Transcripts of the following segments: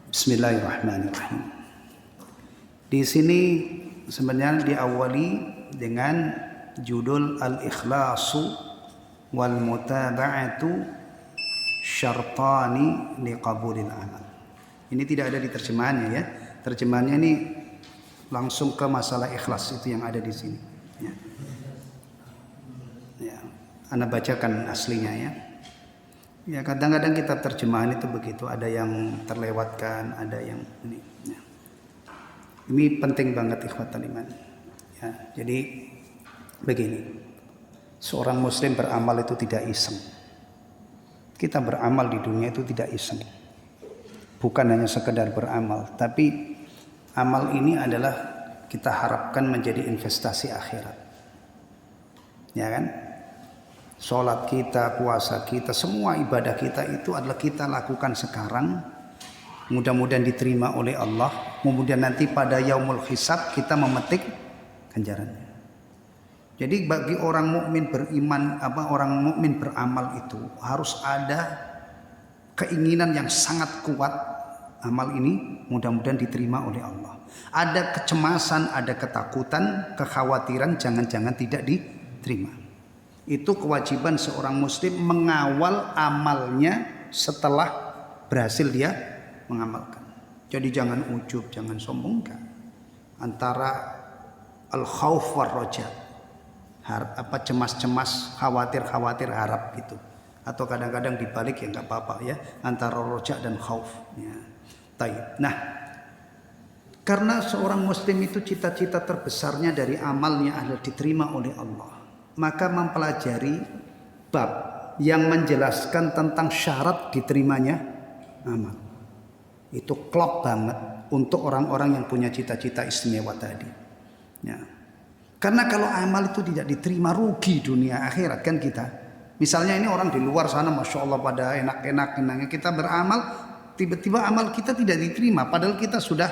Bismillahirrahmanirrahim. Di sini sebenarnya diawali dengan judul Al-Ikhlasu wal Mutaba'atu Syartani liqabulil amal. Ini tidak ada di terjemahannya ya. Terjemahannya ini langsung ke masalah ikhlas, itu yang ada di sini. Ya. Anda bacakan aslinya ya. Ya kadang-kadang kitab terjemahan itu begitu, ada yang terlewatkan, ada yang ini. Ya. Ini penting banget ikhwatal iman. Ya, jadi begini, seorang muslim beramal itu tidak iseng. Kita beramal di dunia itu tidak iseng. Bukan hanya sekedar beramal, tapi amal ini adalah kita harapkan menjadi investasi akhirat. Ya kan? Sholat kita, puasa kita, semua ibadah kita itu adalah kita lakukan sekarang. Mudah-mudahan diterima oleh Allah. Kemudian nanti pada yaumul hisab kita memetik ganjarannya. Jadi bagi orang mukmin beriman, orang mukmin beramal itu harus ada keinginan yang sangat kuat. Amal ini mudah-mudahan diterima oleh Allah. Ada kecemasan, ada ketakutan, kekhawatiran jangan-jangan tidak diterima. Itu kewajiban seorang muslim mengawal amalnya setelah berhasil dia mengamalkan. Jadi jangan ujub, jangan sombong. Antara al-khauf war roja, cemas-cemas, khawatir harap gitu. Atau kadang-kadang dibalik ya nggak apa-apa ya, antara roja dan khauf. Ya. Nah, karena seorang muslim itu cita-cita terbesarnya dari amalnya adalah diterima oleh Allah, maka mempelajari bab yang menjelaskan tentang syarat diterimanya amal. Itu klop banget untuk orang-orang yang punya cita-cita istimewa tadi. Ya. Karena kalau amal itu tidak diterima, rugi dunia akhirat kan kita. Misalnya ini orang di luar sana Masya Allah pada enak-enak, kita beramal, tiba-tiba amal kita tidak diterima. Padahal kita sudah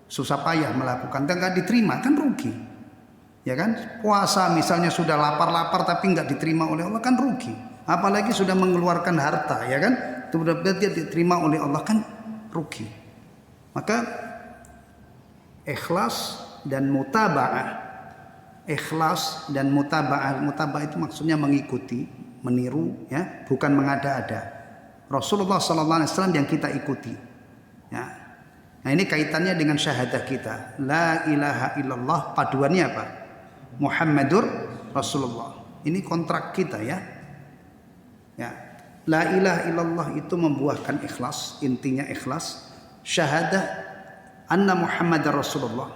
susah payah melakukan, dan nggak diterima, kan rugi. Ya kan, puasa misalnya sudah lapar-lapar tapi nggak diterima oleh Allah, kan rugi. Apalagi sudah mengeluarkan harta, ya kan, itu benar-benar dia diterima oleh Allah, kan rugi. Maka ikhlas dan mutaba'ah, ikhlas dan mutaba'ah itu maksudnya mengikuti, meniru, ya, bukan mengada-ada. Rasulullah SAW yang kita ikuti. Ya. Nah ini kaitannya dengan syahadah kita. La ilaha illallah, paduannya apa? Muhammadur Rasulullah. Ini kontrak kita ya. Ya. La ilaha illallah itu membuahkan ikhlas, intinya ikhlas. Syahadah anna Muhammadar Rasulullah.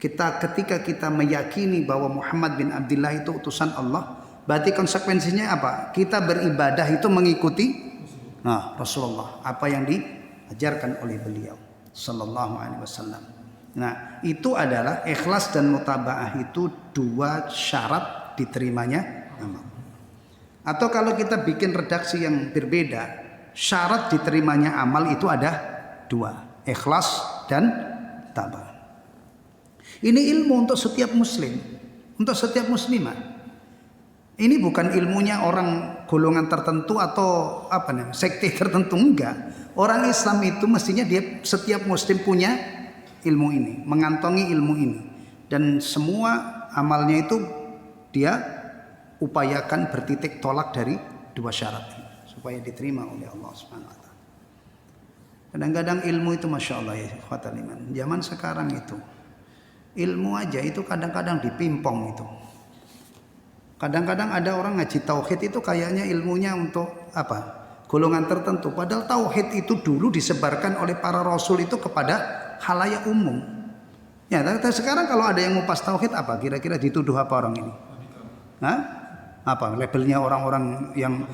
Ketika kita meyakini bahwa Muhammad bin Abdullah itu utusan Allah, berarti konsekuensinya apa? Kita beribadah itu mengikuti Rasulullah, apa yang diajarkan oleh beliau sallallahu alaihi wasallam. Nah, itu adalah ikhlas dan mutaba'ah, itu dua syarat diterimanya amal. Atau kalau kita bikin redaksi yang berbeda, syarat diterimanya amal itu ada dua, ikhlas dan mutaba'ah. Ini ilmu untuk setiap muslim, untuk setiap muslimah. Ini bukan ilmunya orang golongan tertentu atau sekte tertentu, enggak. Orang Islam itu mestinya dia setiap muslim punya ilmu ini, mengantongi ilmu ini, dan semua amalnya itu dia upayakan bertitik tolak dari dua syarat ini, supaya diterima oleh Allah Subhanahu wa taala. Kadang-kadang ilmu itu Masya Allah ya, ikhwatal iman. Zaman sekarang itu ilmu aja itu kadang-kadang dipimpong itu. Kadang-kadang ada orang ngaji tauhid itu kayaknya ilmunya untuk golongan tertentu. Padahal tauhid itu dulu disebarkan oleh para rasul itu kepada khalayak umum. Ya, tapi sekarang kalau ada yang ngupas tauhid apa? Kira-kira dituduh apa orang ini? Apa labelnya orang-orang yang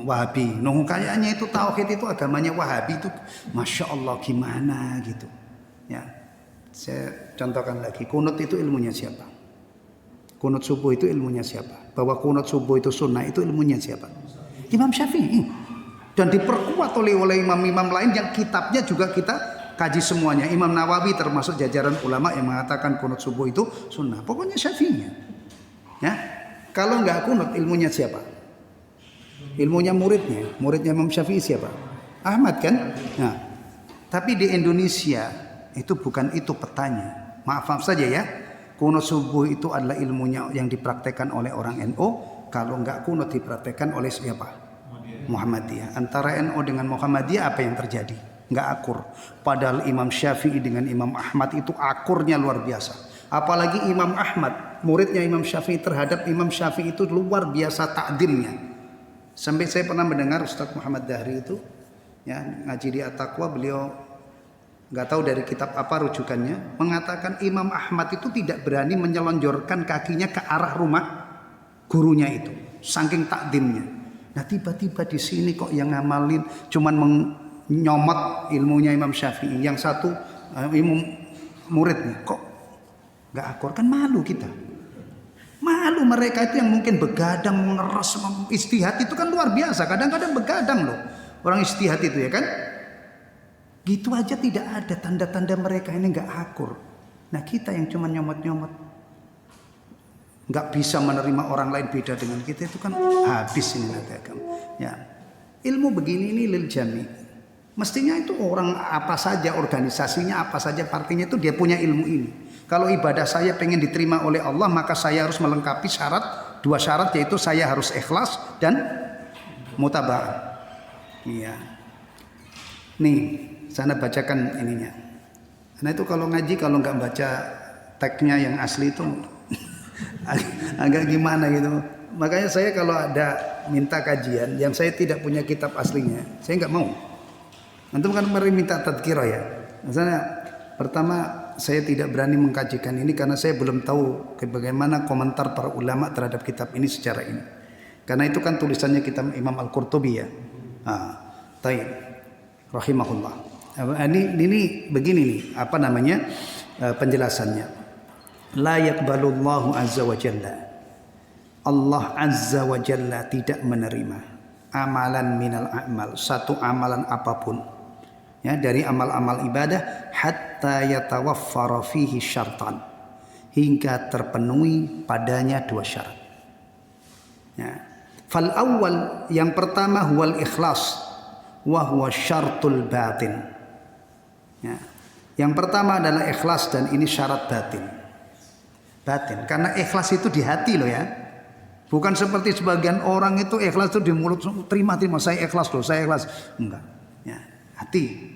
Wahabi? Kayaknya itu tauhid itu agamanya Wahabi itu, Masya Allah gimana gitu. Ya, saya contohkan lagi. Kunut itu ilmunya siapa? Kunut subuh itu ilmunya siapa? Bahwa kunut subuh itu sunnah itu ilmunya siapa? Imam Syafi'i. Dan diperkuat oleh imam-imam lain yang kitabnya juga kita kaji semuanya. Imam Nawawi termasuk jajaran ulama yang mengatakan kunut subuh itu sunnah. Pokoknya Syafi'i. Ya. Kalau enggak kunut ilmunya siapa? Ilmunya muridnya. Muridnya Imam Syafi'i siapa? Ahmad kan? Nah, tapi di Indonesia itu bukan itu petanya. Maaf saja ya. Kunut subuh itu adalah ilmunya yang dipraktekkan oleh orang NU. Kalau enggak kunut dipraktekkan oleh siapa? Muhammadiyah. Antara NU dengan Muhammadiyah apa yang terjadi? Enggak akur. Padahal Imam Syafi'i dengan Imam Ahmad itu akurnya luar biasa. Apalagi Imam Ahmad, muridnya Imam Syafi'i terhadap Imam Syafi'i itu luar biasa takdimnya. Sampai saya pernah mendengar Ustadz Muhammad Dahri itu ya ngaji di At-Taqwa, beliau nggak tahu dari kitab apa rujukannya, mengatakan Imam Ahmad itu tidak berani menyelonjorkan kakinya ke arah rumah gurunya itu, saking takdimnya. Nah tiba-tiba di sini kok yang ngamalin cuman nyomot ilmunya Imam Syafi'i, yang satu imam muridnya kok nggak akur, kan malu kita. Malu mereka itu yang mungkin begadang mengeras istihad itu kan luar biasa. Kadang-kadang begadang loh orang istihad itu ya kan. Gitu aja tidak ada tanda-tanda mereka ini nggak akur. Nah kita yang cuma nyomot-nyomot, nggak bisa menerima orang lain beda dengan kita, itu kan habis ini nanti agama. Ya ilmu begini ini lil jami. Mestinya itu orang apa saja organisasinya, apa saja partinya itu dia punya ilmu ini. Kalau ibadah saya pengen diterima oleh Allah, maka saya harus melengkapi dua syarat, yaitu saya harus ikhlas dan mutaba'ah. Iya. Nih, sana bacakan ininya. Nah itu kalau ngaji kalau nggak baca teksnya yang asli itu agak gimana gitu. Makanya saya kalau ada minta kajian yang saya tidak punya kitab aslinya, saya nggak mau. Antum kan mari minta tadkirah ya. Misalnya pertama saya tidak berani mengkajikan ini karena saya belum tahu bagaimana komentar para ulama terhadap kitab ini secara ini. Karena itu kan tulisannya kitab Imam Al-Qurtubi ya. Taib rahimahullah. Ini begini nih, apa namanya penjelasannya. La yaqbalullahu azza wa jalla. Allah azza wa jalla tidak menerima amalan minal a'mal, satu amalan apapun ya dari amal-amal ibadah, hatta yatawaffara fihi syartan, hingga terpenuhi padanya dua syarat. Ya. Fal awal, yang pertama huwal ikhlas wa huwa syartul batin. Ya. Yang pertama adalah ikhlas dan ini syarat batin. Batin, karena ikhlas itu di hati loh ya. Bukan seperti sebagian orang itu ikhlas itu di mulut, terima saya ikhlas loh, saya ikhlas. Enggak. Ya, hati.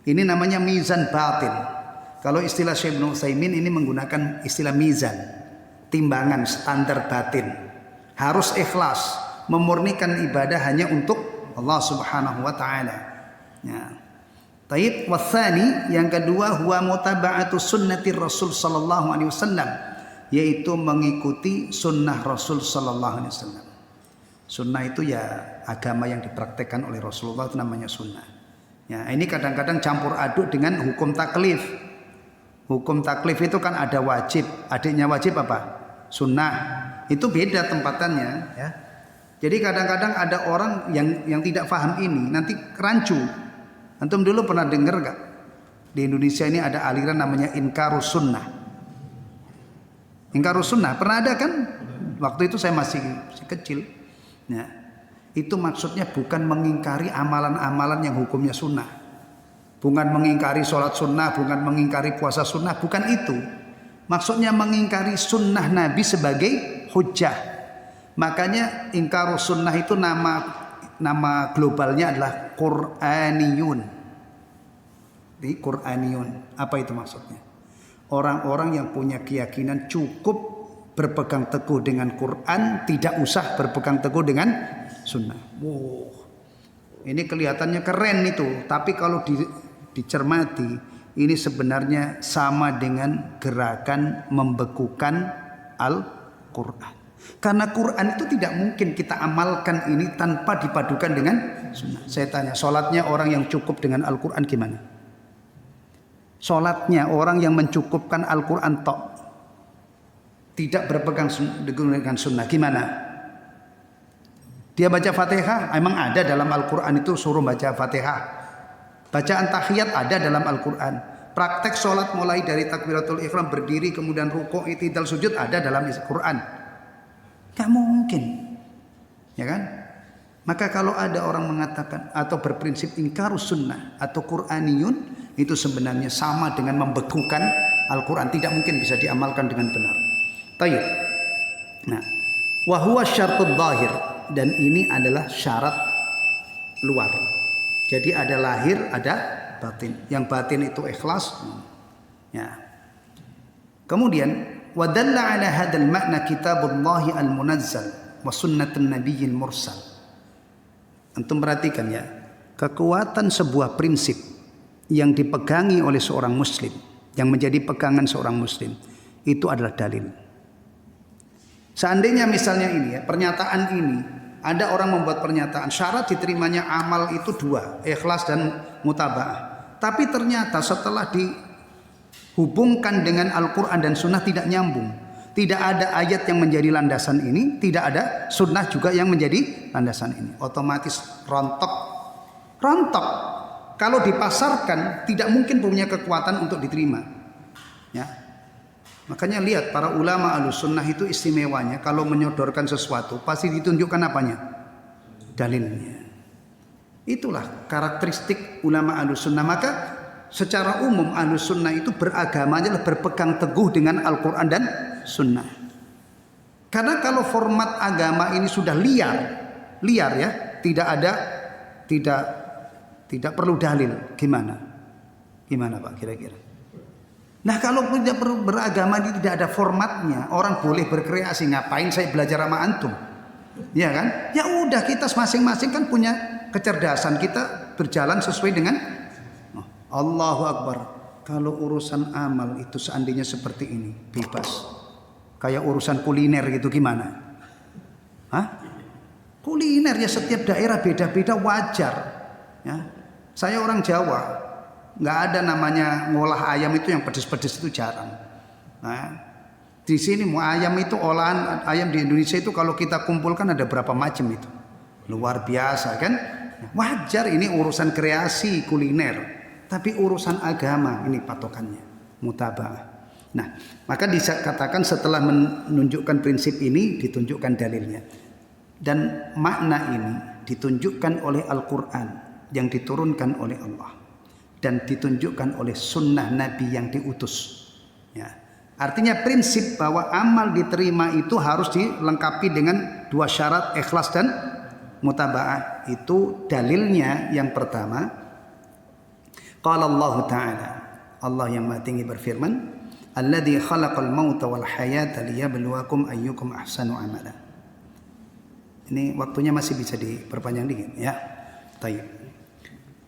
Ini namanya mizan batin. Kalau istilah Syekh Ibnu Utsaimin ini menggunakan istilah mizan, timbangan standar batin. Harus ikhlas, memurnikan ibadah hanya untuk Allah Subhanahu wa taala. Ya. Taib watsani, yang kedua huwa mutaba'atu sunnati Rasul sallallahu alaihi wasallam, yaitu mengikuti sunnah Rasul sallallahu alaihi wasallam. Sunnah itu ya agama yang dipraktekkan oleh Rasulullah, itu namanya sunnah. Ya, ini kadang-kadang campur aduk dengan hukum taklif. Hukum taklif itu kan ada wajib, adiknya wajib apa? Sunnah. Itu beda tempatannya ya. Jadi kadang-kadang ada orang yang tidak paham ini, nanti rancu. Antum dulu pernah dengar gak? Di Indonesia ini ada aliran namanya inkarus sunnah. Inkarus sunnah pernah ada kan? Waktu itu saya masih kecil. Ya. Itu maksudnya bukan mengingkari amalan-amalan yang hukumnya sunnah, bukan mengingkari sholat sunnah, bukan mengingkari puasa sunnah, bukan itu. Maksudnya mengingkari sunnah Nabi sebagai hujjah. Makanya ingkarus sunnah itu nama globalnya adalah Qur'aniyun. Di Qur'aniyun, apa itu maksudnya? Orang-orang yang punya keyakinan cukup berpegang teguh dengan Quran, tidak usah berpegang teguh dengan sunnah. Wow, ini kelihatannya keren itu, tapi kalau dicermati, ini sebenarnya sama dengan gerakan membekukan Al-Quran. Karena Quran itu tidak mungkin kita amalkan ini tanpa dipadukan dengan sunnah. Saya tanya, sholatnya orang yang cukup dengan Al-Quran gimana? Sholatnya orang yang mencukupkan Al-Quran tok, tidak berpegang dengan sunnah, gimana? Dia baca Fatihah, emang ada dalam Al-Quran itu suruh baca Fatihah. Bacaan tahiyat ada dalam Al-Quran. Praktek sholat mulai dari takbiratul ihram, berdiri, kemudian rukuk, i'tidal, sujud ada dalam Al-Quran. Gak mungkin, ya kan? Maka kalau ada orang mengatakan atau berprinsip ingkarus sunnah atau Qur'aniyun, itu sebenarnya sama dengan membekukan Al-Quran. Tidak mungkin bisa diamalkan dengan benar. Tayyib. Nah, wahuwa syartud zahir, dan ini adalah syarat luar. Jadi ada lahir, ada batin. Yang batin itu ikhlas. Ya. Kemudian wadalla ala hadzal makna kitabullahi al-munazzal wa sunnatun nabiyil mursal. Antum perhatikan ya, kekuatan sebuah prinsip yang dipegangi oleh seorang muslim, yang menjadi pegangan seorang muslim, itu adalah dalil. Seandainya misalnya ini ya, pernyataan ini, ada orang membuat pernyataan syarat diterimanya amal itu dua, ikhlas dan mutaba'ah. Tapi ternyata setelah dihubungkan dengan Al-Quran dan Sunnah tidak nyambung. Tidak ada ayat yang menjadi landasan ini, tidak ada sunnah juga yang menjadi landasan ini. Otomatis rontok. Kalau dipasarkan tidak mungkin punya kekuatan untuk diterima. Ya. Makanya lihat para ulama Ahlussunnah itu istimewanya kalau menyodorkan sesuatu pasti ditunjukkan apanya? Dalilnya. Itulah karakteristik ulama Ahlussunnah. Maka secara umum Ahlussunnah itu beragamanya berpegang teguh dengan Al-Quran dan Sunnah. Karena kalau format agama ini sudah liar ya, tidak perlu dalil, gimana Pak kira-kira? Nah, kalau tidak beragama ini tidak ada formatnya, orang boleh berkreasi, ngapain saya belajar sama antum? Ya kan? Ya udah, kita masing-masing kan punya kecerdasan, kita berjalan sesuai dengan Allahu Akbar. Kalau urusan amal itu seandainya seperti ini, bebas. Kayak urusan kuliner gitu gimana? Kuliner ya setiap daerah beda-beda, wajar. Ya. Saya orang Jawa, nggak ada namanya ngolah ayam itu yang pedes-pedes itu jarang. Nah, di sini mau ayam itu olahan ayam di Indonesia itu kalau kita kumpulkan ada berapa macam itu, luar biasa kan? Wajar, ini urusan kreasi kuliner. Tapi urusan agama ini patokannya mutaba'ah. Nah, maka dikatakan setelah menunjukkan prinsip ini ditunjukkan dalilnya. Dan makna ini ditunjukkan oleh Al-Quran yang diturunkan oleh Allah dan ditunjukkan oleh sunnah Nabi yang diutus. Ya. Artinya prinsip bahwa amal diterima itu harus dilengkapi dengan dua syarat, ikhlas dan mutaba'ah. Itu dalilnya yang pertama. Qala Allah Ta'ala, Allah yang Maha Tinggi berfirman, alladzi khalaqal mauta wal hayata liyabluwakum ayyukum ahsanu amala. Ini waktunya masih bisa diperpanjang dikit ya. Baik.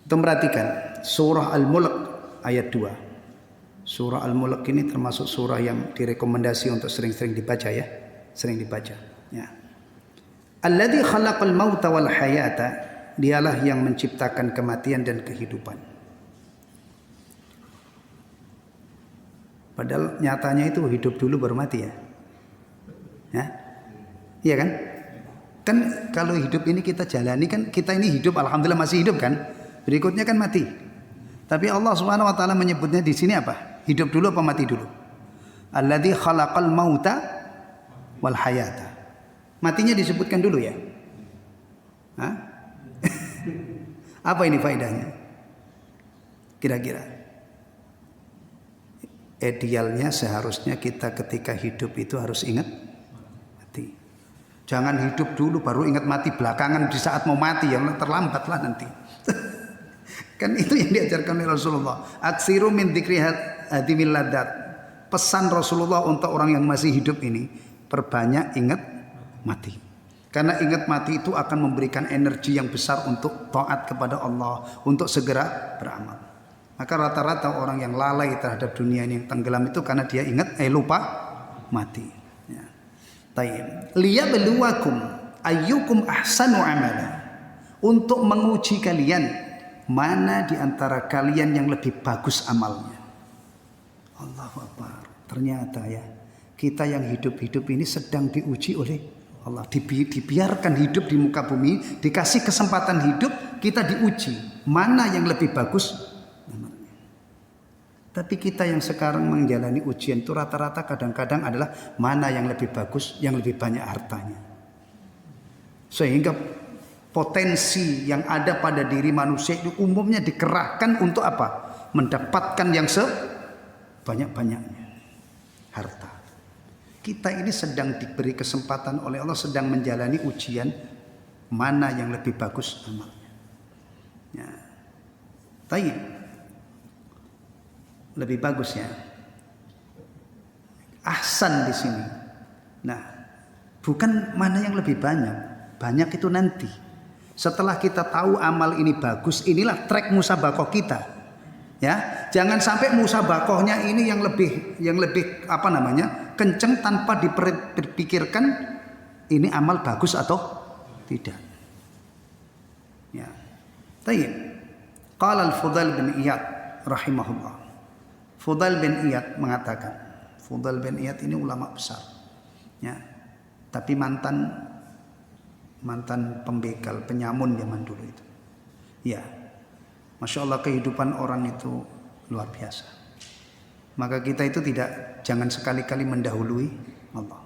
Kita perhatikan surah Al-Mulk ayat 2. Surah Al-Mulk ini termasuk surah yang direkomendasi untuk sering-sering dibaca ya. Sering dibaca ya. Alladzi khalaqal mauta wal hayata, dialah yang menciptakan kematian dan kehidupan. Padahal nyatanya itu hidup dulu baru mati ya. Ya. Iya kan? Kan kalau hidup ini kita jalani kan, kita ini hidup alhamdulillah masih hidup kan. Berikutnya kan mati. Tapi Allah Subhanahu wa taala menyebutnya di sini apa? Hidup dulu apa mati dulu? Alladzi khalaqal mauta wal hayata. Matinya disebutkan dulu ya. Hah? Apa ini faedahnya? Kira-kira idealnya seharusnya kita ketika hidup itu harus ingat mati. Jangan hidup dulu baru ingat mati belakangan di saat mau mati, yang terlambatlah nanti. Kan itu yang diajarkan oleh Rasulullah. Aksiru min dzikri hadimil ladat. Pesan Rasulullah untuk orang yang masih hidup ini, perbanyak ingat mati. Karena ingat mati itu akan memberikan energi yang besar untuk taat kepada Allah, untuk segera beramal. Maka rata-rata orang yang lalai terhadap dunia ini, yang tenggelam itu karena dia ingat lupa mati. Ya. Tayyib. Liyabluwakum ayyukum ahsanu amala. Untuk menguji kalian mana di antara kalian yang lebih bagus amalnya. Allahu Akbar. Ternyata ya, kita yang hidup-hidup ini sedang diuji oleh Allah. Dibiarkan hidup di muka bumi, dikasih kesempatan hidup, kita diuji mana yang lebih bagus. Tapi kita yang sekarang menjalani ujian itu rata-rata kadang-kadang adalah mana yang lebih bagus, yang lebih banyak hartanya. Sehingga potensi yang ada pada diri manusia itu umumnya dikerahkan untuk apa? Mendapatkan yang sebanyak-banyaknya harta. Kita ini sedang diberi kesempatan oleh Allah, sedang menjalani ujian mana yang lebih bagus amalnya. Ya. Tayyib. Lebih bagus ya. Ahsan di sini. Nah, bukan mana yang lebih banyak. Banyak itu nanti. Setelah kita tahu amal ini bagus, inilah track musabakoh kita. Ya, jangan sampai musabakohnya ini yang lebih apa namanya? Kenceng tanpa dipikirkan ini amal bagus atau tidak. Ya. Tayyib. Qala al-Fudail bin Iyad rahimahullah. Fudail bin Iyad mengatakan, Fudail bin Iyad ini ulama besar. Ya. Tapi mantan pembegal, penyamun zaman dulu itu. Ya, Masya Allah kehidupan orang itu luar biasa. Maka kita itu jangan sekali-kali mendahului Allah.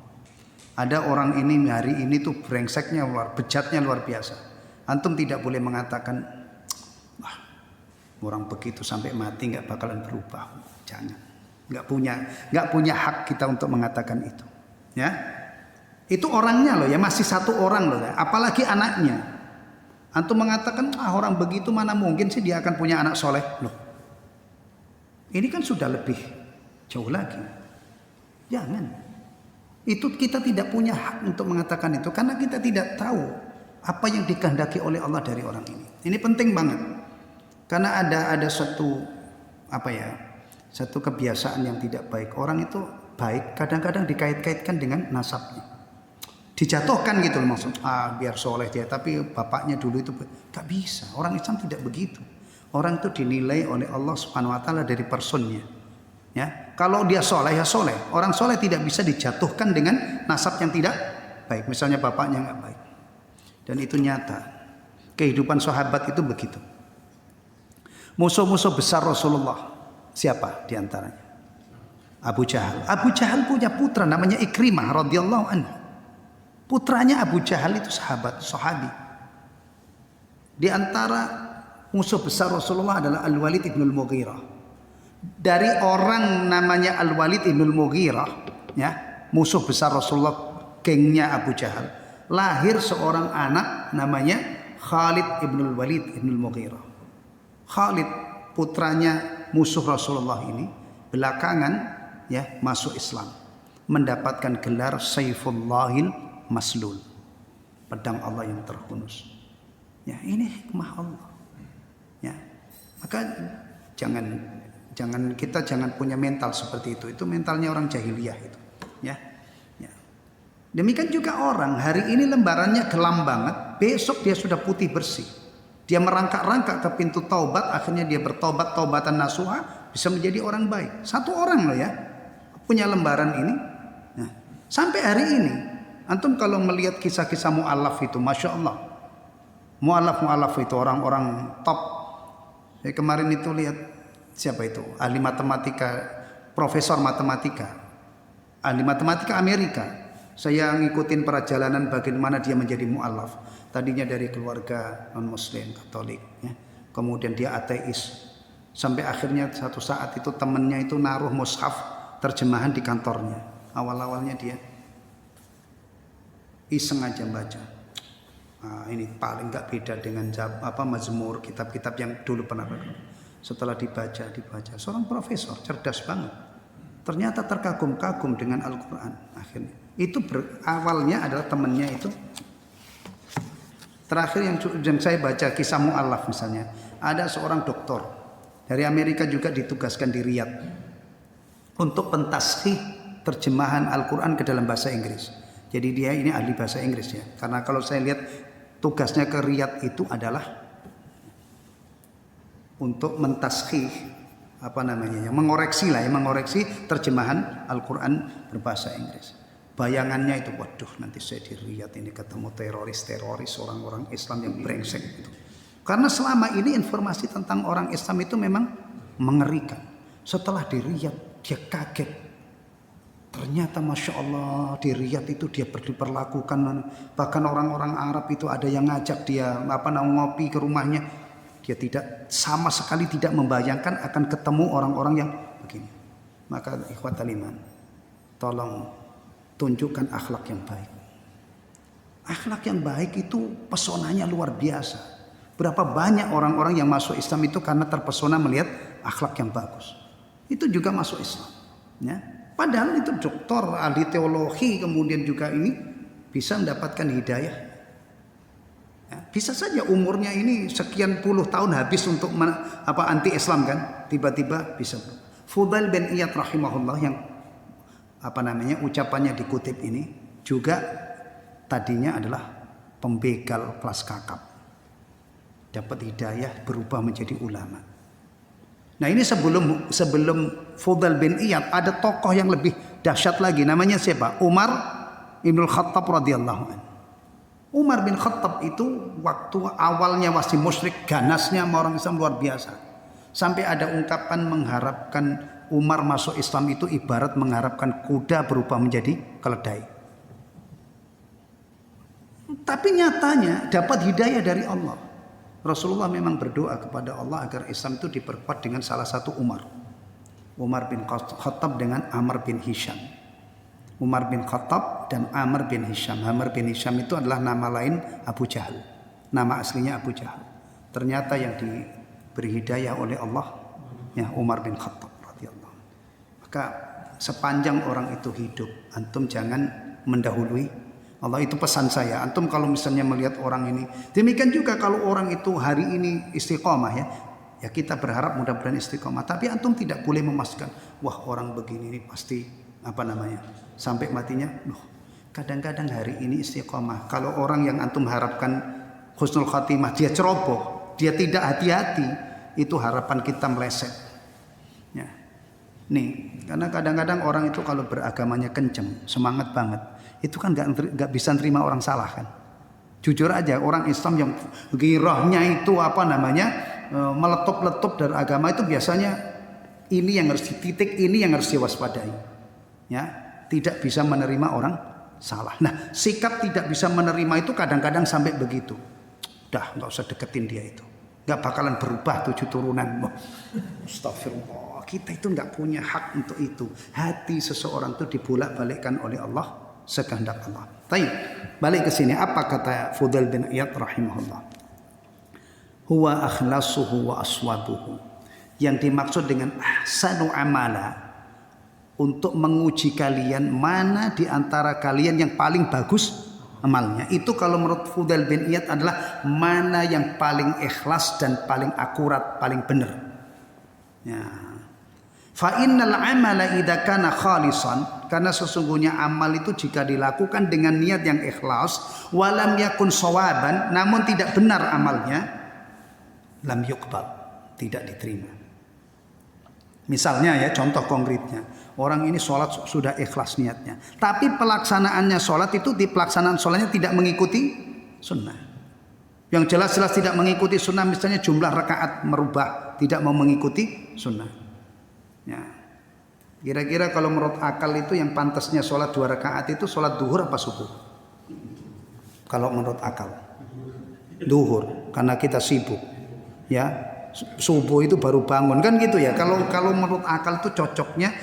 Ada orang ini hari ini tuh brengseknya bejatnya luar biasa. Antum tidak boleh mengatakan, wah orang begitu sampai mati nggak bakalan berubah. Jangan, nggak punya hak kita untuk mengatakan itu. Ya. Itu orangnya loh ya, masih satu orang loh ya. Apalagi anaknya. Antum mengatakan orang begitu mana mungkin sih dia akan punya anak soleh loh. Ini kan sudah lebih jauh lagi. Jangan. Itu kita tidak punya hak untuk mengatakan itu karena kita tidak tahu apa yang dikehendaki oleh Allah dari orang ini. Ini penting banget. Karena ada satu kebiasaan yang tidak baik. Orang itu baik kadang-kadang dikait-kaitkan dengan nasabnya. Dijatuhkan gitu loh maksud. Biar soleh dia, tapi bapaknya dulu itu gak bisa. Orang Islam tidak begitu. Orang itu dinilai oleh Allah Subhanahu Wa Taala dari personnya. Ya, kalau dia soleh ya soleh. Orang soleh tidak bisa dijatuhkan dengan nasab yang tidak baik. Misalnya bapaknya nggak baik. Dan itu nyata. Kehidupan sahabat itu begitu. Musuh-musuh besar Rasulullah siapa diantaranya? Abu Jahal. Abu Jahal punya putra namanya Ikrimah radhiyallahu anhu. Putranya Abu Jahal itu sahabi. Di antara musuh besar Rasulullah adalah Al-Walid ibn al-Mughirah. Dari orang namanya Al-Walid ibn al-Mughirah, ya, musuh besar Rasulullah, gengnya Abu Jahal, lahir seorang anak namanya Khalid ibn al-Walid ibn al-Mughirah. Khalid putranya musuh Rasulullah ini belakangan ya masuk Islam, mendapatkan gelar Saifullahil Maslul, pedang Allah yang terhunus. Ya, ini hikmah Allah. Ya, maka kita jangan punya mental seperti itu. Itu mentalnya orang jahiliyah itu. Ya, ya. Demikian juga orang hari ini lembarannya kelam banget, besok dia sudah putih bersih. Dia merangkak-rangkak ke pintu taubat, akhirnya dia bertobat taubatan nasuha, bisa menjadi orang baik. Satu orang loh ya, punya lembaran ini. Nah, sampai hari ini. Antum kalau melihat kisah-kisah mu'alaf itu, Masya Allah. Mu'alaf itu orang-orang top. Saya kemarin itu lihat, siapa itu? Ahli matematika, profesor matematika. Ahli matematika Amerika. Saya ngikutin perjalanan bagaimana dia menjadi mu'alaf. Tadinya dari keluarga non-muslim, Katolik. Ya. Kemudian dia ateis. Sampai akhirnya satu saat itu temannya itu naruh mushaf terjemahan di kantornya. Awal-awalnya dia iseng aja baca. Ini paling nggak beda dengan Mazmur, kitab-kitab yang dulu pernah baca. Setelah dibaca, seorang profesor cerdas banget. Ternyata terkagum-kagum dengan Al-Quran. Akhirnya itu awalnya adalah temannya itu. Terakhir yang saya baca kisah mu'alaf misalnya, ada seorang doktor dari Amerika juga ditugaskan di Riyadh untuk pentaskhih terjemahan Al-Quran ke dalam bahasa Inggris. Jadi dia ini ahli bahasa Inggris ya. Karena kalau saya lihat tugasnya ke Riyadh itu adalah untuk mentaskhih mengoreksi terjemahan Al-Quran berbahasa Inggris. Bayangannya itu, waduh nanti saya di Riyadh ini ketemu teroris orang-orang Islam yang brengsek itu. Karena selama ini informasi tentang orang Islam itu memang mengerikan. Setelah di Riyadh dia kaget. Ternyata Masya Allah di Riyadh itu dia diperlakukan, bahkan orang-orang Arab itu ada yang ngajak dia ngopi ke rumahnya, dia tidak sama sekali tidak membayangkan akan ketemu orang-orang yang begini. Maka ikhwatal iman, tolong tunjukkan akhlak yang baik. Akhlak yang baik itu pesonanya luar biasa. Berapa banyak orang-orang yang masuk Islam itu karena terpesona melihat akhlak yang bagus. Itu juga masuk Islam, ya. Padahal itu doktor, ahli teologi, kemudian juga ini bisa mendapatkan hidayah. Ya, bisa saja umurnya ini sekian puluh tahun habis untuk anti Islam kan, tiba-tiba bisa. Fudail bin Iyad rahimahullah yang ucapannya dikutip ini juga tadinya adalah pembegal kelas kakap, dapat hidayah berubah menjadi ulama. Nah ini sebelum Fudail bin Iyad ada tokoh yang lebih dahsyat lagi, namanya siapa? Umar ibn Khattab radhiyallahu anhu. Umar bin Khattab itu waktu awalnya masih musyrik, ganasnya sama orang Islam luar biasa. Sampai ada ungkapan mengharapkan Umar masuk Islam itu ibarat mengharapkan kuda berubah menjadi keledai. Tapi nyatanya dapat hidayah dari Allah. Rasulullah memang berdoa kepada Allah agar Islam itu diperkuat dengan salah satu Umar bin Khattab dengan Amr bin Hisham. Umar bin Khattab dan Amr bin Hisham. Amr bin Hisham itu adalah nama lain Abu Jahal. Nama aslinya Abu Jahal. Ternyata yang diberi hidayah oleh Allah ya Umar bin Khattab radhiyallahu. Maka sepanjang orang itu hidup, antum jangan mendahului Allah. Itu pesan saya. Antum kalau misalnya melihat orang ini, demikian juga kalau orang itu hari ini istiqomah ya kita berharap mudah-mudahan istiqomah. Tapi antum tidak boleh memastikan, wah orang begini ini pasti sampai matinya. Loh, kadang-kadang hari ini istiqomah. Kalau orang yang antum harapkan husnul khatimah dia ceroboh, dia tidak hati-hati, itu harapan kita meleset. Ya. Nih, karena kadang-kadang orang itu kalau beragamanya kenceng, semangat banget, itu kan nggak bisa terima orang salah kan. Jujur aja, orang Islam yang girahnya itu meletup-letup dari agama itu biasanya ini yang harus dititik, ini yang harus diwaspadai. Ya, tidak bisa menerima orang salah. Nah, sikap tidak bisa menerima itu kadang-kadang sampai begitu. Udah, nggak usah deketin dia itu. Nggak bakalan berubah 7 turunan. Astagfirullah, kita itu nggak punya hak untuk itu. Hati seseorang itu dibolak-balikkan oleh Allah sekehendak Allah. Baik, balik ke sini. Apa kata Fudail bin Iyad rahimahullah? Huwa akhlasuhu wa aswabuhu. Yang dimaksud dengan ahsanu amala, untuk menguji kalian mana di antara kalian yang paling bagus amalnya. Itu kalau menurut Fudail bin Iyad adalah mana yang paling ikhlas dan paling akurat, paling benar. Ya. Fa innal amala idza kana khalisan, karena sesungguhnya amal itu jika dilakukan dengan niat yang ikhlas, walam yakun shawaban, namun tidak benar amalnya, lam yuqbal, tidak diterima. Misalnya ya, contoh konkretnya, orang ini sholat sudah ikhlas niatnya, tapi pelaksanaannya sholat itu di pelaksanaan sholatnya tidak mengikuti sunnah. Yang jelas-jelas tidak mengikuti sunnah, misalnya jumlah rakaat merubah, tidak mau mengikuti sunnah. Ya. Kira-kira kalau menurut akal itu yang pantasnya sholat 2 rakaat itu sholat duhur apa subuh? Kalau menurut akal duhur, karena kita sibuk. Ya, subuh itu baru bangun kan gitu ya. Kalau menurut akal itu cocoknya,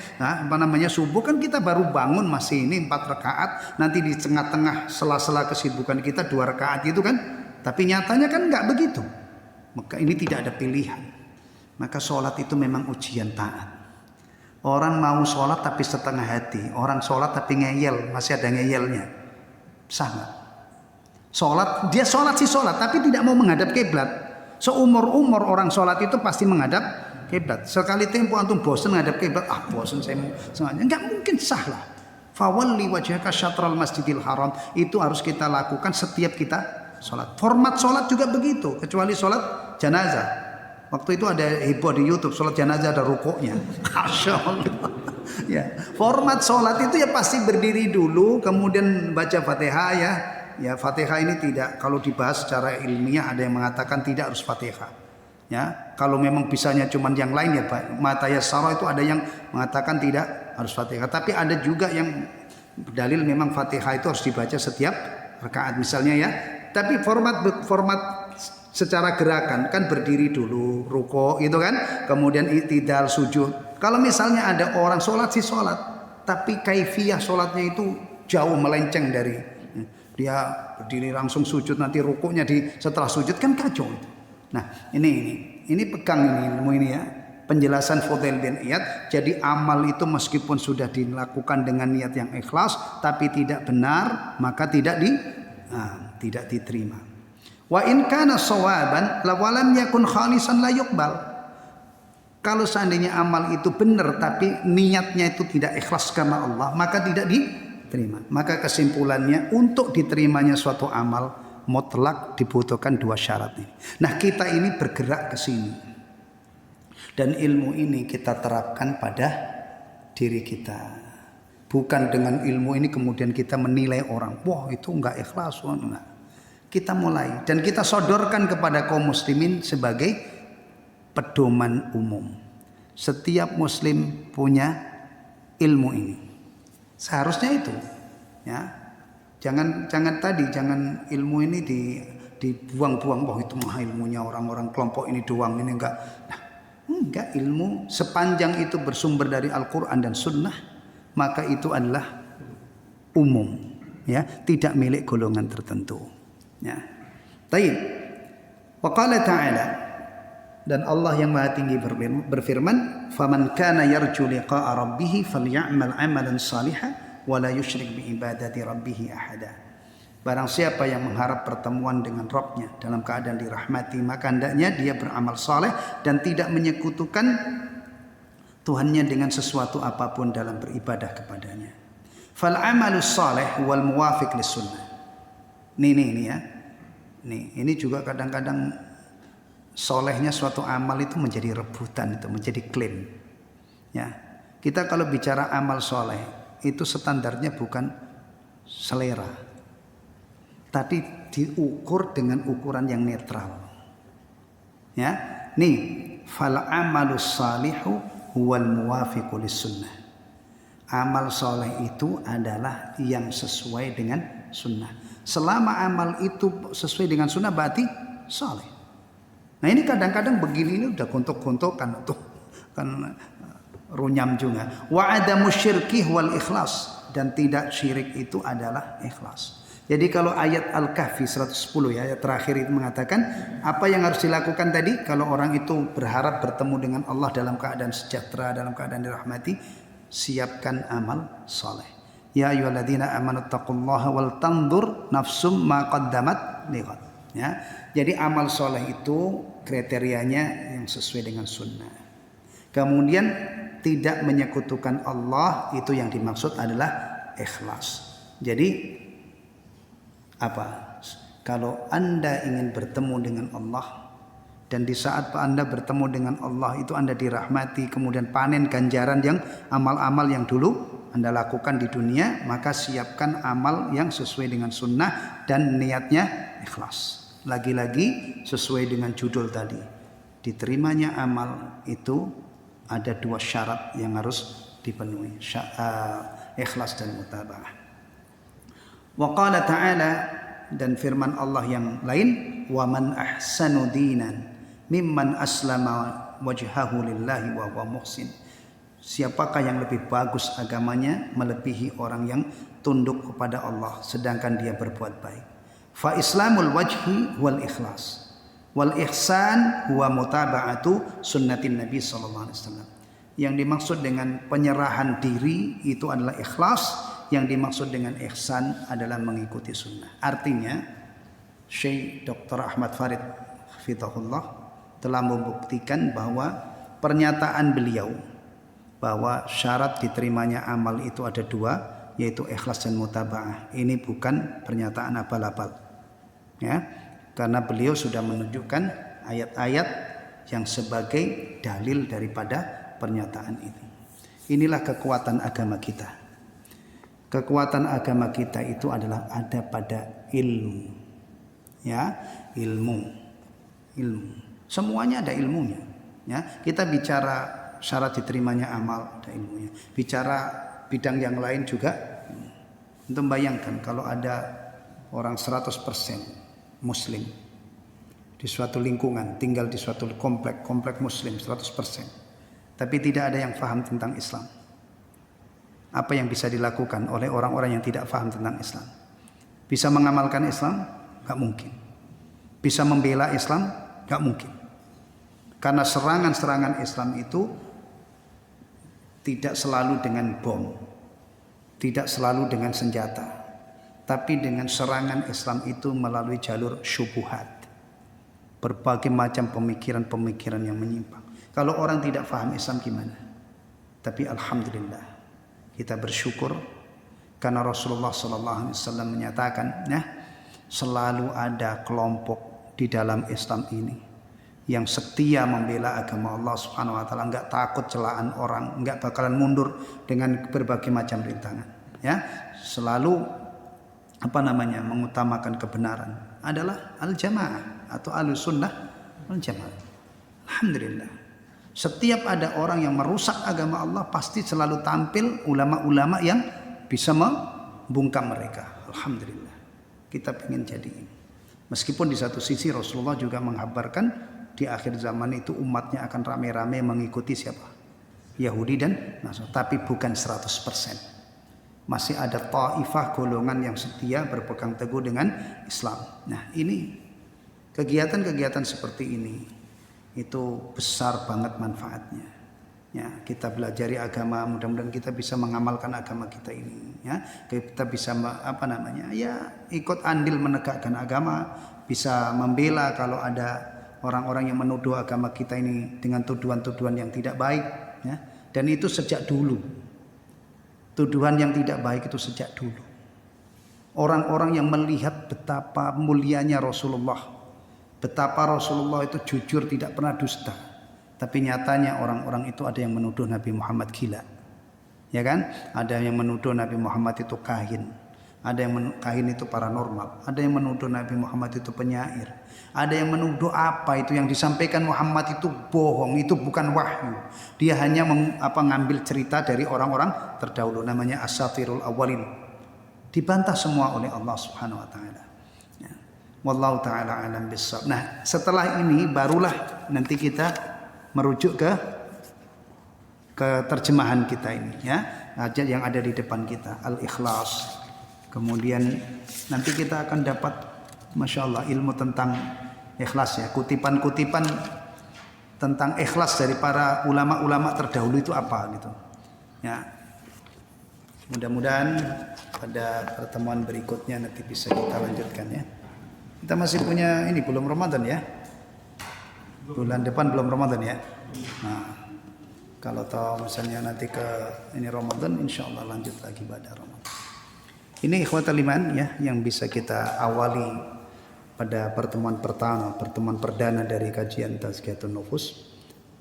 subuh kan kita baru bangun masih ini 4 rakaat, nanti di tengah-tengah sela-sela kesibukan kita 2 rakaat itu kan. Tapi nyatanya kan nggak begitu. Maka ini tidak ada pilihan. Maka sholat itu memang ujian taat. Orang mau sholat tapi setengah hati, orang sholat tapi ngeyel, masih ada ngeyelnya, sama. Dia sholat tapi tidak mau menghadap kiblat. Seumur-umur orang sholat itu pasti menghadap kiblat. Sekali tempo antum bosan menghadap kiblat, bosan saya mau sengaja, nggak mungkin sah lah. Fawalli wajhaka syatral masjidil haram, itu harus kita lakukan setiap kita sholat. Format sholat juga begitu, kecuali sholat jenazah. Waktu itu ada heboh di YouTube, sholat jenazah ada rukuknya. Masya Allah. Ya, format sholat itu ya pasti berdiri dulu, kemudian baca Fatihah ya. Ya, Fatihah ini tidak, kalau dibahas secara ilmiah ada yang mengatakan tidak harus Fatihah. Ya, kalau memang bisanya cuman yang lain ya, Mataya Sarah itu ada yang mengatakan tidak harus Fatihah. Tapi ada juga yang dalil memang Fatihah itu harus dibaca setiap rakaat misalnya ya. Tapi format secara gerakan kan berdiri dulu, ruko itu kan, kemudian i'tidal, sujud. Kalau misalnya ada orang sholat sih sholat, tapi kaifiyah sholatnya itu jauh melenceng dari dia berdiri langsung sujud, nanti rukuknya setelah sujud kan kacau itu. Nah ini pegang ini ilmu ini ya, penjelasan Fudail bin Iyad. Jadi amal itu meskipun sudah dilakukan dengan niat yang ikhlas tapi tidak benar, maka tidak diterima. Wa in kana shawaban la walam yakun khalisan la yuqbal. Kalau seandainya amal itu benar tapi niatnya itu tidak ikhlas karena Allah, maka tidak diterima. Maka kesimpulannya, untuk diterimanya suatu amal mutlak dibutuhkan dua syarat ini. Nah, kita ini bergerak ke sini. Dan ilmu ini kita terapkan pada diri kita. Bukan dengan ilmu ini kemudian kita menilai orang, wah itu enggak ikhlas, enggak. Kita mulai dan kita sodorkan kepada kaum muslimin sebagai pedoman umum. Setiap muslim punya ilmu ini. Seharusnya itu, ya. Jangan ilmu ini dibuang-buang. Wah itu mah ilmunya orang-orang kelompok ini doang, ini enggak. Nah, enggak, ilmu sepanjang itu bersumber dari Al-Quran dan Sunnah, maka itu adalah umum, ya, tidak milik golongan tertentu. Ya. Taib. Wa qala ta'ala, dan Allah yang Maha Tinggi berfirman, "Faman kana yarju liqa'a rabbih falyamal 'amalan shalihan wa la yusyrik bi ibadati rabbih ahada." Barang siapa yang mengharap pertemuan dengan Rabbnya dalam keadaan dirahmati, maka hendaknya dia beramal saleh dan tidak menyekutukan Tuhannya dengan sesuatu apapun dalam beribadah kepadanya. Fal 'amalus saleh wal muwafiq lis sunnah. Ini ya. Ini juga kadang-kadang solehnya suatu amal itu menjadi rebutan, itu menjadi klaim. Ya. Kita kalau bicara amal soleh itu standarnya bukan selera, tapi diukur dengan ukuran yang netral. Ya. Nih, fal amalus salihu huwal muwafiqu lis sunnah. Amal soleh itu adalah yang sesuai dengan sunnah. Selama amal itu sesuai dengan sunnah berarti saleh. Nah ini kadang-kadang begini ini udah gontok-gontokan tuh kan, runyam juga. Wa adamu syirki wal ikhlas, dan tidak syirik itu adalah ikhlas. Jadi kalau ayat Al-Kahfi 110 ya, ayat terakhir itu mengatakan apa yang harus dilakukan tadi kalau orang itu berharap bertemu dengan Allah dalam keadaan sejahtera, dalam keadaan dirahmati, siapkan amal saleh. Ya ayyuhalladzina amanu taqullaha wal tanzur nafsum ma qaddamat lighad. Ya. Jadi amal soleh itu kriterianya yang sesuai dengan sunnah. Kemudian tidak menyekutukan Allah, itu yang dimaksud adalah ikhlas. Jadi apa? Kalau Anda ingin bertemu dengan Allah, dan di saat Anda bertemu dengan Allah itu Anda dirahmati, kemudian panen ganjaran yang amal-amal yang dulu Anda lakukan di dunia, maka siapkan amal yang sesuai dengan sunnah dan niatnya ikhlas. Lagi-lagi sesuai dengan judul tadi, diterimanya amal itu ada dua syarat yang harus dipenuhi, ikhlas dan mutaba'ah. Wa qala ta'ala, dan firman Allah yang lain, wa man ahsanu dinan mimman aslama wajhahu lillahi wa huwa muhsin. Siapakah yang lebih bagus agamanya melebihi orang yang tunduk kepada Allah sedangkan dia berbuat baik. Fa islamul wajhi wal ikhlas wal ihsan huwa mutaba'atu sunnatin Nabi sallallahu alaihi wasallam. Yang dimaksud dengan penyerahan diri itu adalah ikhlas, yang dimaksud dengan ihsan adalah mengikuti sunnah. Artinya Syekh Dr. Ahmad Farid hafizahullah telah membuktikan bahwa pernyataan beliau bahwa syarat diterimanya amal itu ada dua, yaitu ikhlas dan mutaba'ah. Ini bukan pernyataan abal-abal, ya, karena beliau sudah menunjukkan ayat-ayat yang sebagai dalil daripada pernyataan itu. Inilah kekuatan agama kita. Kekuatan agama kita itu adalah ada pada ilmu, ya, ilmu. Semuanya ada ilmunya. Ya, kita bicara syarat diterimanya amal, ada ilmunya. Bicara bidang yang lain juga, untuk bayangkan kalau ada orang 100% muslim di suatu lingkungan, tinggal di suatu komplek muslim 100%, tapi tidak ada yang faham tentang Islam. Apa yang bisa dilakukan oleh orang-orang yang tidak faham tentang Islam? Bisa mengamalkan Islam? Gak mungkin. Bisa membela Islam? Gak mungkin. Karena serangan-serangan Islam itu tidak selalu dengan bom, tidak selalu dengan senjata, tapi dengan serangan Islam itu melalui jalur syubhat, berbagai macam pemikiran-pemikiran yang menyimpang. Kalau orang tidak faham Islam gimana? Tapi alhamdulillah, kita bersyukur karena Rasulullah SAW menyatakan, ya, selalu ada kelompok di dalam Islam ini yang setia membela agama Allah Subhanahu wa taala, enggak takut celaan orang, enggak bakalan mundur dengan berbagai macam rintangan, ya. Selalu mengutamakan kebenaran adalah al-jamaah atau al-sunnah wal jamaah. Alhamdulillah. Setiap ada orang yang merusak agama Allah, pasti selalu tampil ulama-ulama yang bisa membungkam mereka. Alhamdulillah. Kita ingin jadi ini. Meskipun di satu sisi Rasulullah juga menghabarkan di akhir zaman itu umatnya akan rame-rame mengikuti siapa? Yahudi dan Nasrani. Tapi bukan 100%. Masih ada taifah golongan yang setia berpegang teguh dengan Islam. Nah, ini kegiatan-kegiatan seperti ini itu besar banget manfaatnya. Ya, kita belajari agama, mudah-mudahan kita bisa mengamalkan agama kita ini. Ya, kita bisa ikut andil menegakkan agama, bisa membela kalau ada orang-orang yang menuduh agama kita ini dengan tuduhan-tuduhan yang tidak baik. Ya, dan itu sejak dulu. Tuduhan yang tidak baik itu sejak dulu. Orang-orang yang melihat betapa mulianya Rasulullah, betapa Rasulullah itu jujur, tidak pernah dusta. Tapi nyatanya orang-orang itu ada yang menuduh Nabi Muhammad gila. Ya kan? Ada yang menuduh Nabi Muhammad itu kahin. Ada yang kahin itu paranormal. Ada yang menuduh Nabi Muhammad itu penyair. Ada yang menuduh apa itu yang disampaikan Muhammad itu bohong, itu bukan wahyu. Dia hanya ngambil cerita dari orang-orang terdahulu, namanya asatirul awalin. Dibantah semua oleh Allah Subhanahu wa taala. Wallahu ta'ala alam bissawab. Nah, setelah ini barulah nanti kita merujuk ke terjemahan kita ini, ya. Ayat yang ada di depan kita, Al-Ikhlas. Kemudian nanti kita akan dapat Masya Allah ilmu tentang ikhlas, ya. Kutipan-kutipan tentang ikhlas dari para ulama-ulama terdahulu itu apa gitu. Ya. Mudah-mudahan pada pertemuan berikutnya nanti bisa kita lanjutkan, ya. Kita masih punya ini, belum Ramadan, ya. Bulan depan belum Ramadan, ya. Nah, kalau tahu misalnya nanti ke ini Ramadan, insya Allah lanjut lagi pada Ramadan. Ini ikhwatal iman, ya, yang bisa kita awali pada pertemuan pertama, pertemuan perdana dari kajian Tazkiyatun Nufus.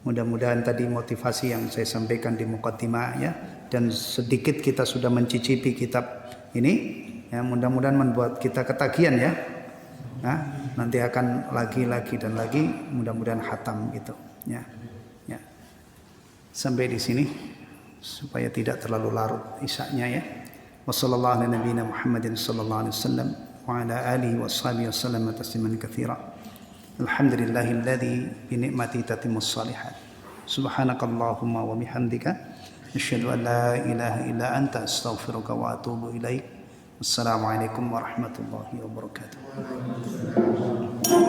Mudah-mudahan tadi motivasi yang saya sampaikan di muqaddimah, ya, dan sedikit kita sudah mencicipi kitab ini, ya, mudah-mudahan membuat kita ketagihan, ya. Nah, nanti akan lagi dan lagi, mudah-mudahan khatam gitu, ya. Ya. Sampai di sini supaya tidak terlalu larut isya-nya, ya. Wassallallahu ala nabiyina Muhammadin sallallahu alaihi wasallam wa ala alihi washabihi wasallam tasliman katsira. Alhamdulillahilladzi bi ni'mati tatimmus shalihat. Subhanakallahumma wa bihamdika asyhadu an la ilaha illa anta astaghfiruka wa atubu ilaik. Wassalamualaikum warahmatullahi wabarakatuh.